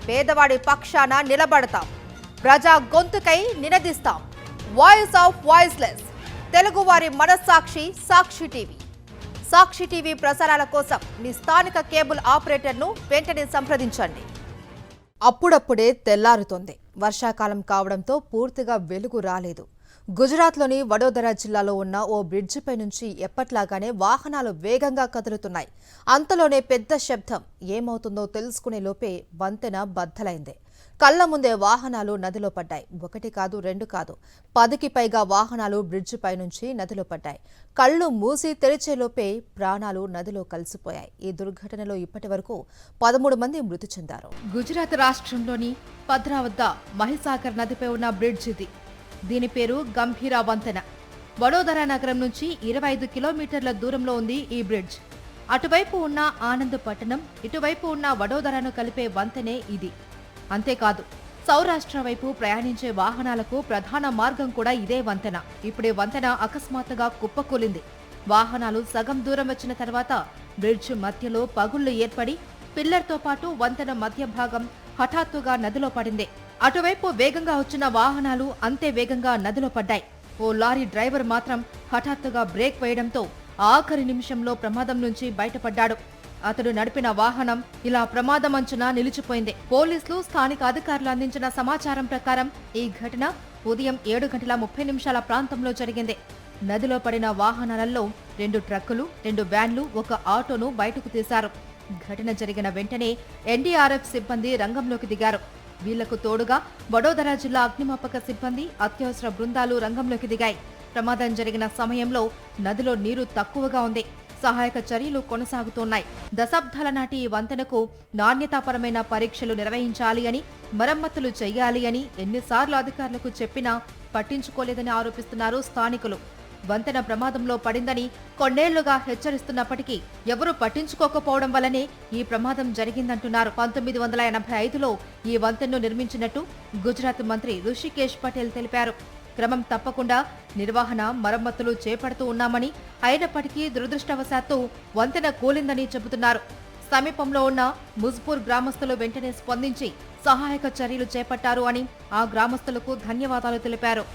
పేదవాడి పక్షాన నిలబడతాం, ప్రజా గొంతుకై నినదిస్తాం. వాయిస్ ఆఫ్ వాయిస్లెస్, తెలుగువారి మనస్సాక్షి సాక్షి టీవీ. సాక్షి టీవీ ప్రసారాల కోసం మీ స్థానిక కేబుల్ ఆపరేటర్ను వెంటనే సంప్రదించండి. అప్పుడప్పుడే తెల్లారుతోంది. వర్షాకాలం కావడంతో పూర్తిగా వెలుగు రాలేదు. గుజరాత్లోని వడోదరా జిల్లాలో ఉన్న ఓ బ్రిడ్జిపై నుంచి ఎప్పట్లాగానే వాహనాలు వేగంగా కదులుతున్నాయి. అంతలోనే పెద్ద శబ్దం. ఏమవుతుందో తెలుసుకునే లోపే వంతెన బద్దలైంది. కళ్ల ముందే వాహనాలు నదిలో పడ్డాయి. ఒకటి కాదు, రెండు కాదు, 10కి పైగా వాహనాలు బ్రిడ్జిపై నుంచి నదిలో పడ్డాయి. కళ్లు మూసి తెరిచేలోపే ప్రాణాలు నదిలో కలిసిపోయాయి. ఈ దుర్ఘటనలో ఇప్పటి వరకు 13 మంది మృతి చెందారు. గుజరాత్ రాష్ట్రంలోని పద్రా వద్ద మహిసాగర్ నదిపై ఉన్న బ్రిడ్జ్ ఇది. దీని పేరు గంభీరా వంతెన. వడోదరా నగరం నుంచి 25 కిలోమీటర్ల దూరంలో ఉంది ఈ బ్రిడ్జ్. అటువైపు ఉన్న ఆనంద్ పట్టణం, ఇటువైపు ఉన్న వడోదరాను కలిపే వంతెనే ఇది. అంతేకాదు, సౌరాష్ట్ర వైపు ప్రయాణించే వాహనాలకు ప్రధాన మార్గం కూడా ఇదే వంతెన. ఇప్పుడే వంతెన అకస్మాత్తుగా కుప్పకూలింది. వాహనాలు సగం దూరం వచ్చిన తర్వాత బ్రిడ్జ్ మధ్యలో పగుళ్లు ఏర్పడి పిల్లర్తో పాటు వంతెన మధ్య భాగం హఠాత్తుగా నదిలో పడింది. అటువైపు వేగంగా వచ్చిన వాహనాలు అంతే వేగంగా నదిలో పడ్డాయి. ఓ లారీ డ్రైవర్ మాత్రం హఠాత్తుగా బ్రేక్ వేయడంతో ఆఖరి నిమిషంలో ప్రమాదం నుంచి బయటపడ్డాడు. అతడు నడిపిన వాహనం ఇలా ప్రమాదం అంచున నిలిచిపోయింది. పోలీసులు, స్థానిక అధికారులు అందించిన సమాచారం ప్రకారం ఈ ఘటన ఉదయం 7:30 ప్రాంతంలో జరిగింది. నదిలో పడిన వాహనాలలో 2 ట్రక్కులు, 2 వ్యాన్లు, 1 ఆటోను బయటకు తీశారు. ఘటన జరిగిన వెంటనే ఎన్డీఆర్ఎఫ్ సిబ్బంది రంగంలోకి దిగారు. వీళ్లకు తోడుగా వడోదరా జిల్లా అగ్నిమాపక సిబ్బంది, అత్యవసర బృందాలు రంగంలోకి దిగాయి. ప్రమాదం జరిగిన సమయంలో నదిలో నీరు తక్కువగా ఉంది. సహాయక చర్యలు కొనసాగుతున్నాయి. దశాబ్దాల నాటి ఈ వంతెనకు నాణ్యతాపరమైన పరీక్షలు నిర్వహించాలి అని, మరమ్మతులు చేయాలి అని ఎన్నిసార్లు అధికారులకు చెప్పినా పట్టించుకోలేదని ఆరోపిస్తున్నారు స్థానికులు. వంతెన ప్రమాదంలో పడిందని కొన్నేళ్లుగా హెచ్చరిస్తున్నప్పటికీ ఎవరూ పట్టించుకోకపోవడం వల్లనే ఈ ప్రమాదం జరిగిందంటున్నారు. 1985లో ఈ వంతెనను నిర్మించినట్టు గుజరాత్ మంత్రి రుషికేశ్ పటేల్ తెలిపారు. క్రమం తప్పకుండా నిర్వహణ, మరమ్మతులు చేపడుతూ ఉన్నామని, అయినప్పటికీ దురదృష్టవశాత్తు వంతెన కూలిందని చెబుతున్నారు. సమీపంలో ఉన్న ముజ్పూర్ గ్రామస్తులు వెంటనే స్పందించి సహాయక చర్యలు చేపట్టారు అని ఆ గ్రామస్తులకు ధన్యవాదాలు తెలిపారు.